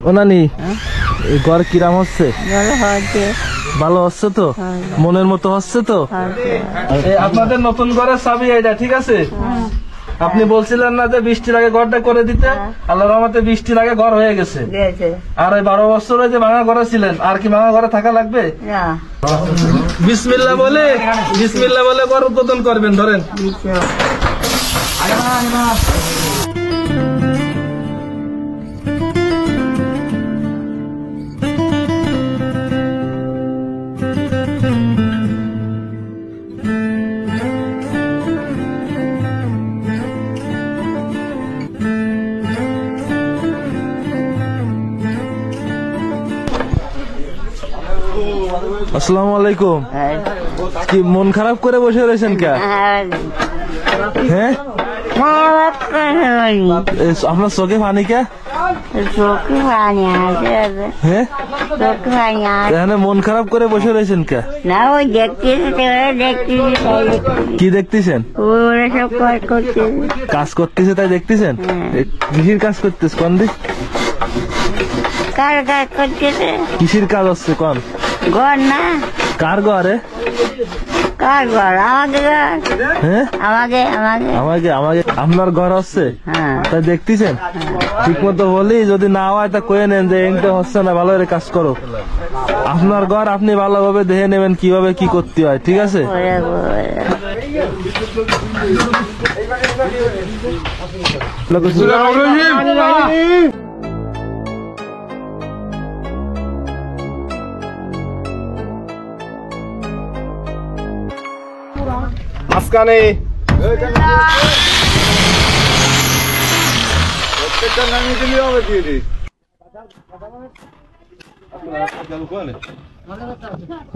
ও নানি, ঘর কিরাম হচ্ছে? ভালো হচ্ছে তো? মনের মতো হচ্ছে তো? আপনাদের নতুন ঘরের চাবি এইটা, ঠিক আছে? আপনি বলছিলেন না যে বৃষ্টির আগে ঘরটা করে দিতে, আল্লাহর রহমতে বৃষ্টির আগে ঘর হয়ে গেছে। আর ওই 12 বছরে যে ভাঙা ঘরে ছিলেন, আর কি ভাঙা ঘরে থাকা লাগবে? বিসমিল্লাহ বলে ঘর উদ্বোধন করবেন। ধরেন, আসসালামু আলাইকুম। কি মন খারাপ করে বসে রয়েছেন কে? হ্যাঁ, আপনার চোখে পানি কে? হ্যাঁ, এখানে মন খারাপ করে বসে রয়েছেন কে? না, ওই কি দেখতেছেন? কাজ করতেছে তাই দেখতেছেন? কিসির কাজ করতেছে কোন দিক? কার কাজ করতেছে? কিসির কাজ হচ্ছে কোন? ঘর না। কার ঘরে? কার ঘর? আমাকে ঘর। হ্যাঁ, আমাকে আপনার ঘর হচ্ছে তাই দেখতেছেন? ঠিক মতো বলি, যদি না হয় তা কয়ে নেন যে এনতে হচ্ছে না, ভালো করে কাজ করো। আপনার ঘর আপনি ভালোভাবে দেখে নেবেন কিভাবে কি করতে হয়, ঠিক আছে? মাঝখানে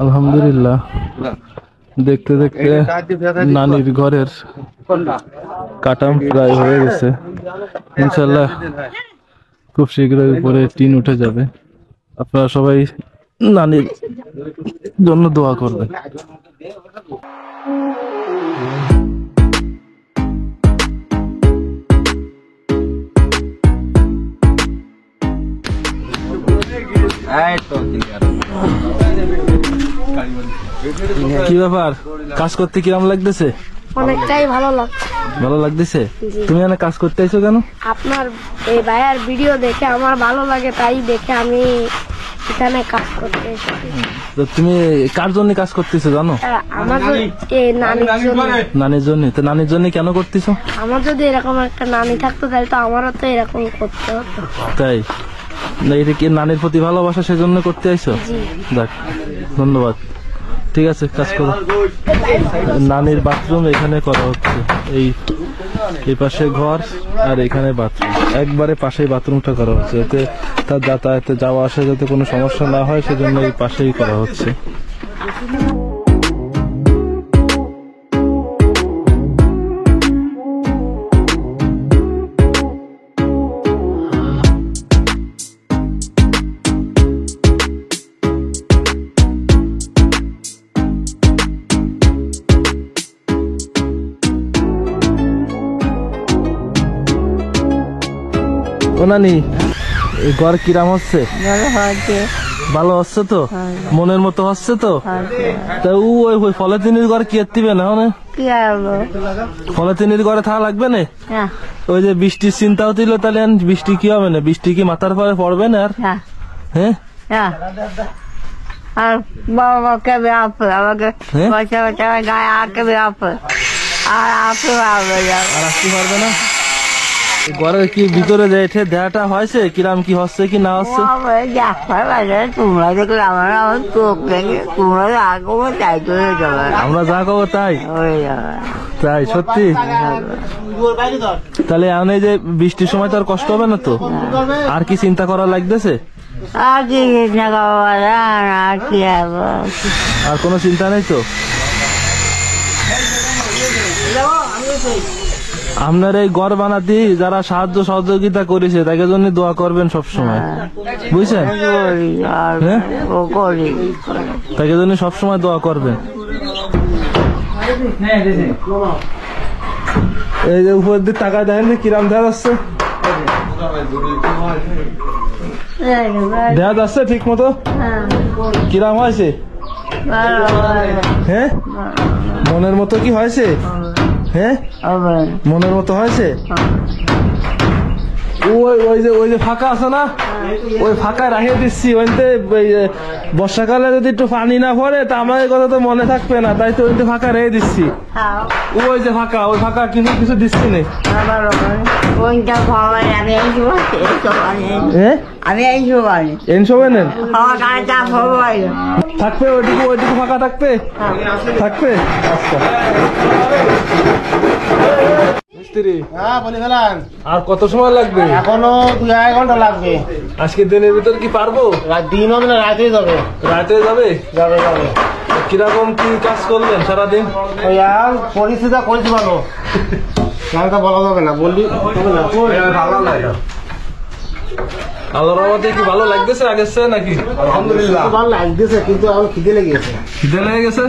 আলহামদুলিল্লাহ, দেখতে দেখতে নানির ঘরের কাটাম প্রায় হয়ে গেছে। ইনশাল্লাহ খুব শীঘ্রই উপরে টিন উঠে যাবে। আপনারা সবাই নানির জন্য দোয়া করবেন। কি ব্যাপার, কাজ করতে কিরম লাগতেছে? অনেকটাই ভালো লাগছে। ভালো লাগতেছে? তুমি এখানে কাজ করতে আইছো কেন? আপনার এই ভাইয়ার ভিডিও দেখে আমার ভালো লাগে, তাই দেখে আমি এখানে কাজ করতে এসেছি। তো তুমি কার জন্য কাজ করতেছো জানো? আমার নানির জন্য। তো নানির জন্য কেন করতেছো? আমার যদি এরকম একটা নানি থাকতো তাহলে তো আমারও তো এরকম করতে হতো। তাই না, এটা কি নানির প্রতি ভালোবাসা সেজন্য করতে আইছো? দেখ, ধন্যবাদ। ঠিক আছে, কাজ করো। নানির বাথরুম এখানে করা হচ্ছে। এই পাশে ঘর আর এখানে বাথরুম, একবারে পাশেই বাথরুমটা করা হচ্ছে, যাতে তার যাতায়াতে যাওয়া আসা যাতে কোনো সমস্যা না হয় সেজন্য এই পাশেই করা হচ্ছে। ও নানি, ঘর কিরাম হচ্ছে? ভালো হচ্ছে তো? মনের মতো হচ্ছে তো? তা ওই ফলেতিনির ঘর কি দিবে না? ফলেতিনির ঘরে থাকা লাগবে না? ওই যে বৃষ্টির চিন্তা হচ্ছিল, তাহলে বৃষ্টি কি হবে না? বৃষ্টি কি মাথার পরে পড়বে না? আর হ্যাঁ, আর বাবাকে বেয়াপে আমাকে বসে বসে গায়ে আঁকে বেয়াপে আর আসতে পারবে না? ঘরের কি ভিতরে যে দেখাটা হয়েছে কিরাম কি হচ্ছে কি না হচ্ছে? তোমরা দেখলে আমার চোখ দেখে তোমরা আগো তাই চলে যাবে। আমরা যা করবো তাই তাই সত্যি? তাহলে এখন এই যে বৃষ্টির সময় তো আর কষ্ট হবে না তো? আর কি চিন্তা করা লাগতেছে? আর কি চিন্তা করবো, আর কি আর কোনো চিন্তা নেই তো? আপনার এই ঘর বানাতে যারা সাহায্য সহযোগিতা করেছে তাকে জন্য দোয়া করবেন সবসময়, বুঝছেন? তাকে জন্য সবসময় দোয়া করবেন। এই যে উপর দিয়ে টাকা দেন কিরাম দেখা যাচ্ছে। দেখা যাচ্ছে ঠিক মতো? কিরাম হয়েছে? হ্যাঁ, মনের মতো কি হয়েছে? হ্যাঁ, মনের মতো হয়েছে? ওই যে ফাঁকা আছে না, ওই ফাঁকা রাখিয়ে দিচ্ছি। ওইতে বর্ষাকালে যদি একটু পানি না পড়ে তা আমার কথা তো মনে থাকবে না, তাই তো ওইতে ফাঁকা রেখে দিচ্ছি। ওই যে ফাঁকা, ওই ফাঁকা কিছু কিছু দিচ্ছি না। থাকবে ওইটুকু, ওইটুকু ফাঁকা থাকবে, থাকবে। আচ্ছা মিস্ত্রি, হ্যাঁ বলে ফেলান। আর কত সময় লাগবে? এখনো 2-1 ঘন্টা লাগবে। আজকে দিনের ভিতর কি পারবো? দিন হবে না, রাতে যাবে। রাতে যাবে? যাবে যাবে। কিরকম কি কাজ করলেন সারাদিন? ওই আর পরিস্থিতি করেছি ভালো, গানটা বলা যাবে না, বললি ভালো লাগে। আল্লাহর রহমতে কি ভালো লাগতেছে আগের চেয়ে নাকি? আলহামদুলিল্লাহ ভালো লাগতেছে, কিন্তু আমার খিদে লেগেছে। খিদে লেগে গেছে?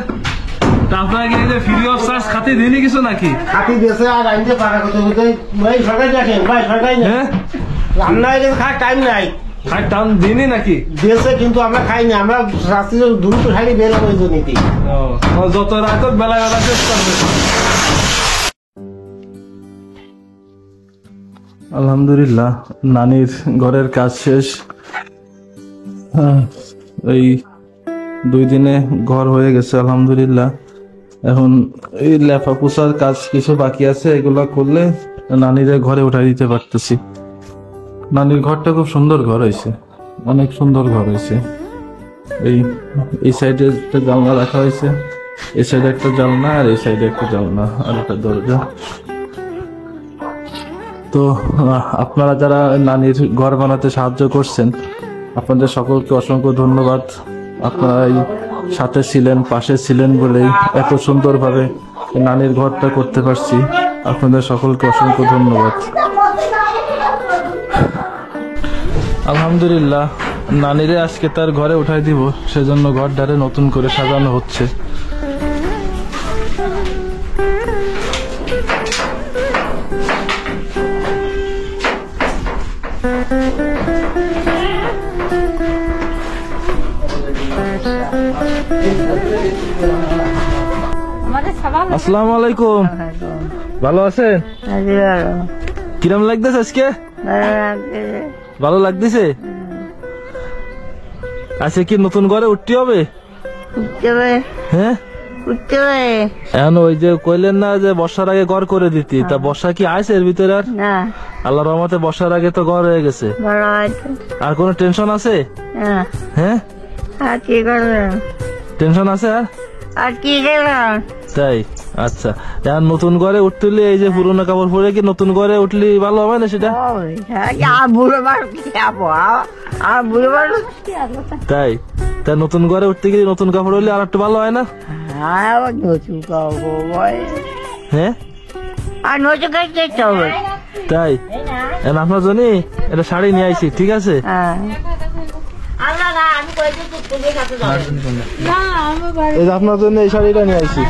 তা আপনাকে এই যে ফ্রি অফ চার্জ খাতে দিনই কিছু নাকি? খাতি দিয়েছে আর আইনতে পাকা করতে বলতে ভাই সরকারি দেখেন, ভাই সরকারি না হ্যাঁ, রান্না হয়ে গেছে, খাওয়ার টাইম নাই। খাই টান দিনই নাকি? দিয়েছে কিন্তু আমরা খাই না, আমরা রাত্রি দ্রুত খাই বের হবো এই জন্যই। যত রাত হোক বেলা বেলা শেষ করবে। আলহামদুলিল্লাহ, নানির ঘরের কাজ শেষ। এই 2 দিনে ঘর হয়ে গেছে আলহামদুলিল্লাহ। এখন এই লেফা পোছার কাজ কিছু বাকি আছে, এগুলা করলে নানির ঘরে উঠাই দিতে পারতেছি। নানির ঘরটা খুব সুন্দর ঘর হয়েছে, অনেক সুন্দর ঘর হয়েছে। এই সাইডে একটা জানলা রাখা হয়েছে, এই সাইডে একটা জানলা, আর এই সাইডে একটা জানলা আর একটা দরজা। তো আপনারা যারা নানির ঘর বানাতে সাহায্য করছেন, আপনাদের সকলকে অসংখ্য ধন্যবাদ। আপনারা এই সাথে ছিলেন, পাশে ছিলেন বলেই এত সুন্দরভাবে নানির ঘরটা করতে পারছি। আপনাদের সকলকে অসংখ্য ধন্যবাদ। আলহামদুলিল্লাহ, নানিরে আজকে তার ঘরে উঠাই দিব, সেজন্য ঘরটারে নতুন করে সাজানো হচ্ছে। আসসালামু আলাইকুম, ভালো আছেন? কিরম লাগতেছে আজকে? ভালো লাগতেছে? আজকে কি নতুন ঘরে উঠতে হবে? হ্যাঁ, এখন ওই যে কইলেন না যে বর্ষার আগে ঘর করে দিতি, তা বর্ষা কি আছে এর ভিতরে? আর আল্লাহর রহমতে বর্ষার আগে তো ঘর হয়ে গেছে। আর কোনো টেনশন আছে? হ্যাঁ, টেনশন আছে আর কি? তাই, আচ্ছা। এখন নতুন ঘরে উঠতে এই যে পুরোনো কাপড় পরে কি নতুন ঘরে উঠলি ভালো হবে না সেটা? তাই, তা নতুন ঘরে উঠতে গেলে নতুন কাপড় হলে আর একটু ভালো হয় না? হ্যাঁ, তাই। আপনার জন্য একটা শাড়ি নিয়ে আইছি, ঠিক আছে? এই আপনার জন্য এই শাড়িটা নিয়ে আইছি,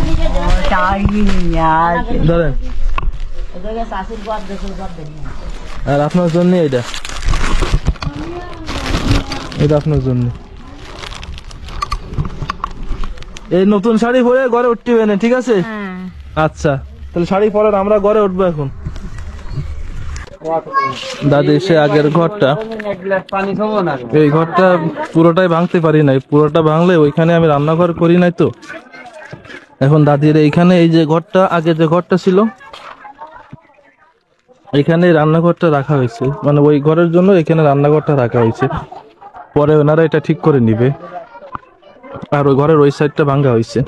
ধরেন। আর আপনার জন্য এটা, এটা আপনার জন্য। এই নতুন শাড়ি পরে ঘরে উঠতে হবে না, ঠিক আছে? আচ্ছা, তাহলে শাড়ি পরেন, আমরা ঘরে উঠবো এখন। দাদি সে আগের ঘরটা, এই ঘরটা পুরোটাই ভাঙতে পারি নাই, পুরোটা ভাঙলে ওইখানে আমি রান্নাঘর করি নাই তো। এখন দাদির এইখানে এই যে ঘরটা, আগে যে ঘরটা ছিল এখানে রান্নাঘরটা রাখা হয়েছে, মানে ওই ঘরের জন্য এখানে রান্নাঘরটা রাখা হয়েছে। পরে ওনারা এটা ঠিক করে নিবে। আর ওই ঘরের ওই সাইডটা ভাঙা হয়েছে।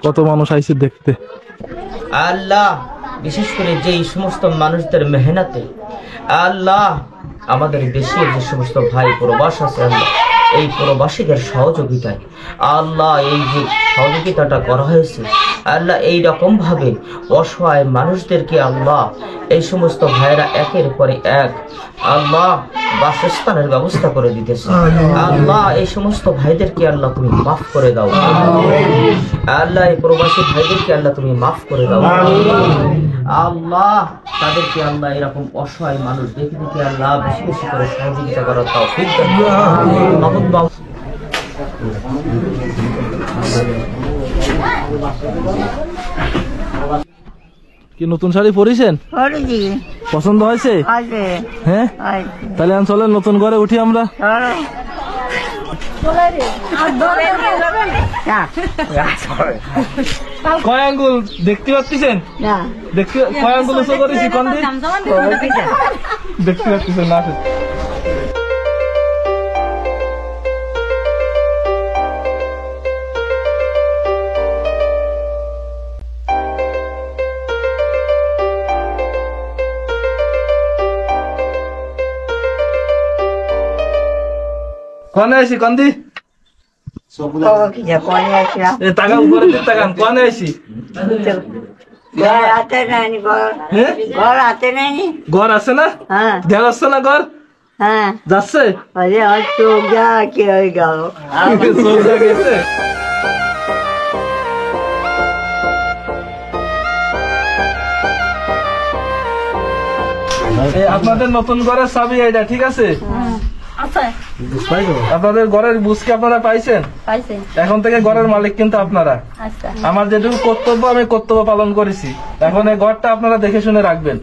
কত মানুষ আইছে দেখতে। আল্লাহ, বিশেষ করে যে সমস্ত মানুষদের মেহনতে, আল্লাহ আমাদের দেশের যে সমস্ত ভাই প্রবাস আছে, আল্লাহ এই প্রবাসীদের সহযোগিতায়, আল্লাহ এই যে সহযোগিতাটা করা হয়েছে, আল্লাহ এই রকম ভাবে অসহায় মানুষদেরকে আল্লাহ এই সমস্ত ভাইরা একের পরে এক আল্লাহ বাসস্থানের ব্যবস্থা করে দিতেছে। আল্লাহ এই সমস্ত ভাইদেরকে আল্লাহ তুমি মাফ করে দাও। আল্লাহ এই প্রবাসী ভাইদেরকে আল্লাহ তুমি মাফ করে দাও। আল্লাহ তাদেরকে আল্লাহ এরকম অসহায় মানুষ দেখে দেখে আল্লাহ বেশি বেশি করে সহযোগিতা করার তৌফিক দান করুন। মাহমুদ বাবু কি নতুন শাড়ি পরিছেন? করেছি পছন্দ হয়েছে? আছে হ্যাঁ, আছে তাহলে আমি চলেন নতুন ঘরে উঠি আমরা। কয় আঙ্গুল দেখতে পাচ্ছেন? না দেখতে কয় আঙ্গুল উঁচু করেছি কোন দিন দেখতে পাচ্ছেন না? কনে আইসি কন্দি টাকা উপরে দিয়ে টাকান কনে আইসি ঘর হাতে নেয়নি হ্যাঁ ঘর হাতে নেয়নি ঘর আছে না? হ্যাঁ দেখা যাচ্ছে না ঘর হ্যাঁ যাচ্ছে আরে আমার চোখ যা কি হয়ে গেল চোখ যা গেছে। এই আপনাদের নতুন ঘরের চাবি এটা ঠিক আছে? আপনাদের ঘরের বুঝকে আপনারা পাইছেন? এখন থেকে ঘরের মালিক কিন্তু আপনারা। আমার যেটুকু কর্তব্য আমি কর্তব্য পালন করেছি। এখন এই ঘরটা আপনারা দেখে শুনে রাখবেন।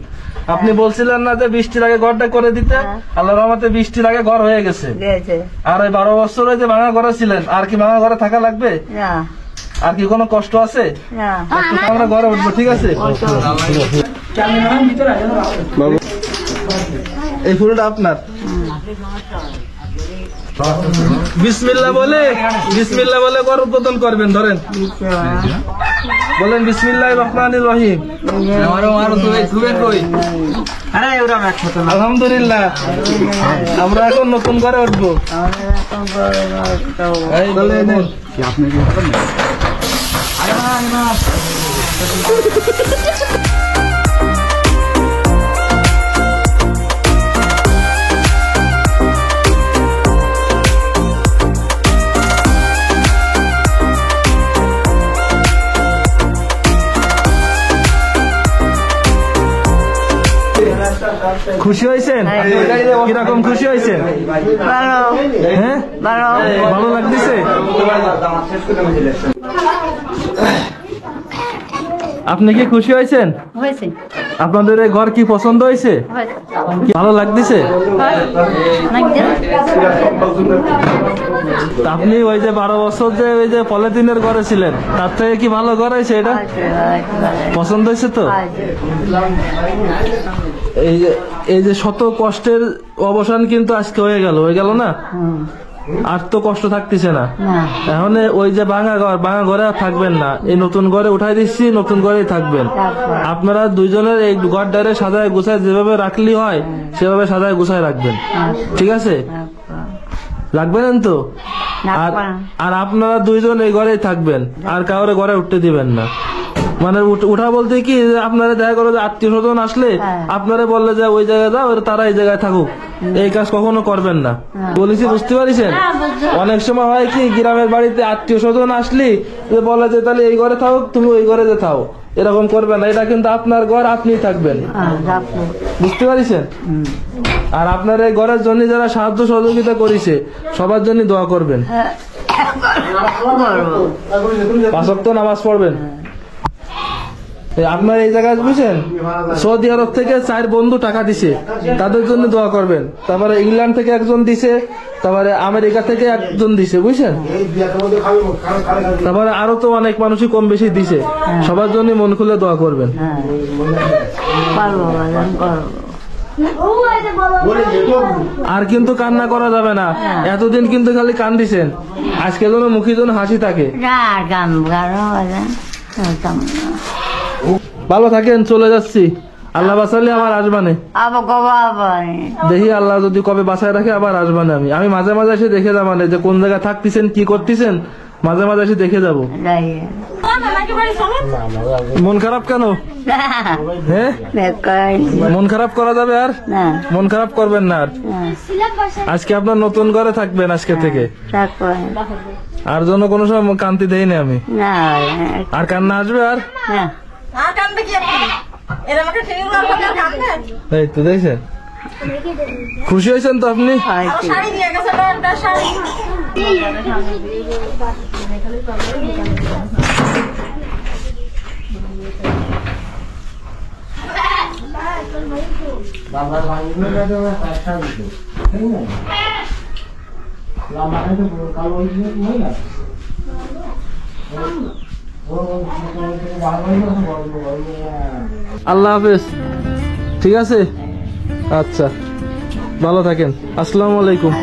আপনি বলছিলেন না যে বৃষ্টির আগে ঘরটা করে দিতে, আল্লাহর রহমতে বৃষ্টির আগে ঘর হয়ে গেছে। আর এই 12 বছরে যে ভাঙা ঘরে ছিলেন, আর কি ভাঙা ঘরে থাকা লাগবে? না আর কি কোনো কষ্ট আছে? না আমরা ঘরে উঠবো, ঠিক আছে? বাবু এই ফুলটা আপনার। বিসমিল্লাহ বলে ঘর উদ্বোধন করবেন। ধরেন বলেন বিসমিল্লাহির রহমানির রহিম। আলহামদুলিল্লাহ আমরা এখন নতুন ঘরে উঠবো। এই বলেন খুশি হয়েছেন? কিরকম খুশি হয়েছেন? ভালো হ্যাঁ ভালো ভালো লাগতেছে? আপনি কি খুশি হয়েছেন? হয়েছে আপনাদের এই ঘর কি পছন্দ হয়েছে? কি ভালো লাগতেছে? তা আপনি ওই যে 12 বছর যে ওই যে পলিথিনের ঘরে ছিলেন, তার থেকে কি ভালো ঘর হয়েছে? এটা পছন্দ হয়েছে তো? এই যে শত কষ্টের অবসান কিন্তু আজকে হয়ে গেল না? আর তো কষ্ট থাকতেছে না। এখন ওই যে ভাঙা ঘরে আর থাকবেন না। এই নতুন ঘরে উঠাই দিচ্ছি, নতুন ঘরেই থাকবেন। আপনারা দুইজনের এই ঘরটারে সাজায় গুছায় যেভাবে রাখলি হয় সেভাবে সাজায় গুছায় রাখবেন, ঠিক আছে? রাখবেন তো? আর আপনারা দুইজন এই ঘরেই থাকবেন, আর কাউরে ঘরে উঠতে দিবেন না। মানে উঠা বলতে কি, আপনারা দেখা করো যে আত্মীয় স্বজন আসলে আপনারা বললে যে ওই জায়গায় যাও, তারা এই জায়গায় থাকুক, এই কাজ কখনো করবেন না। বলেছি, বুঝতে পারিছেন? অনেক সময় হয় কি, গ্রামের বাড়িতে আত্মীয় স্বজন আসলি বলে যে তাহলে এই ঘরে থাকুক, তুমি ওই ঘরে যে থাও, এরকম করবেন না। এটা কিন্তু আপনার ঘর, আপনি থাকবেন, বুঝতে পারিছেন? আর আপনার এই ঘরের জন্য যারা সাহায্য সহযোগিতা করেছে সবার জন্য দোয়া করবেন। 5 ওয়াক্ত নামাজ পড়বেন। আপনার এই জায়গায় বুঝছেন, সৌদি আরব থেকে 4 বন্ধু টাকা দিছে, তাদের জন্য দোয়া করবেন। তারপরে ইংল্যান্ড থেকে একজন দিছে, তারপরে আমেরিকা থেকে একজন দিছে, বুঝছেন? তারপরে আরো তো অনেক মানুষই কম বেশি দিছে, সবার জন্য মন খুলে দোয়া করবেন। আর কিন্তু কান্না করা যাবে না। এতদিন কিন্তু খালি কান্দিছেন, আজকে যেন মুখে যেন হাসি থাকে। ভালো থাকেন, চলে যাচ্ছি। আল্লাহ বাঁচালে আবার আসবানে। দেখি আল্লাহ যদি কবে বাঁচায় রাখে আবার আসবানে। আমি মাঝে মাঝে এসে দেখে যাবানে যে কোন জায়গায় থাকতেছেন, কি করতেছেন, মাঝে মাঝে এসে দেখে যাবো। মন খারাপ কেন? হ্যাঁ, মন খারাপ করা যাবে আর? না মন খারাপ করবেন না আর। আজকে আপনার নতুন ঘরে থাকবেন আজকে থেকে, আর জন্য কোনো সময় কান্তি দেয়নি আমি। না আর কান্না আসবে আর? না এই তো দেখছেন, খুশি হয়েছেন তো আপনি? আল্লাহ হাফেজ। ঠিক আছে, আচ্ছা, ভালো থাকেন। আসসালামু আলাইকুম।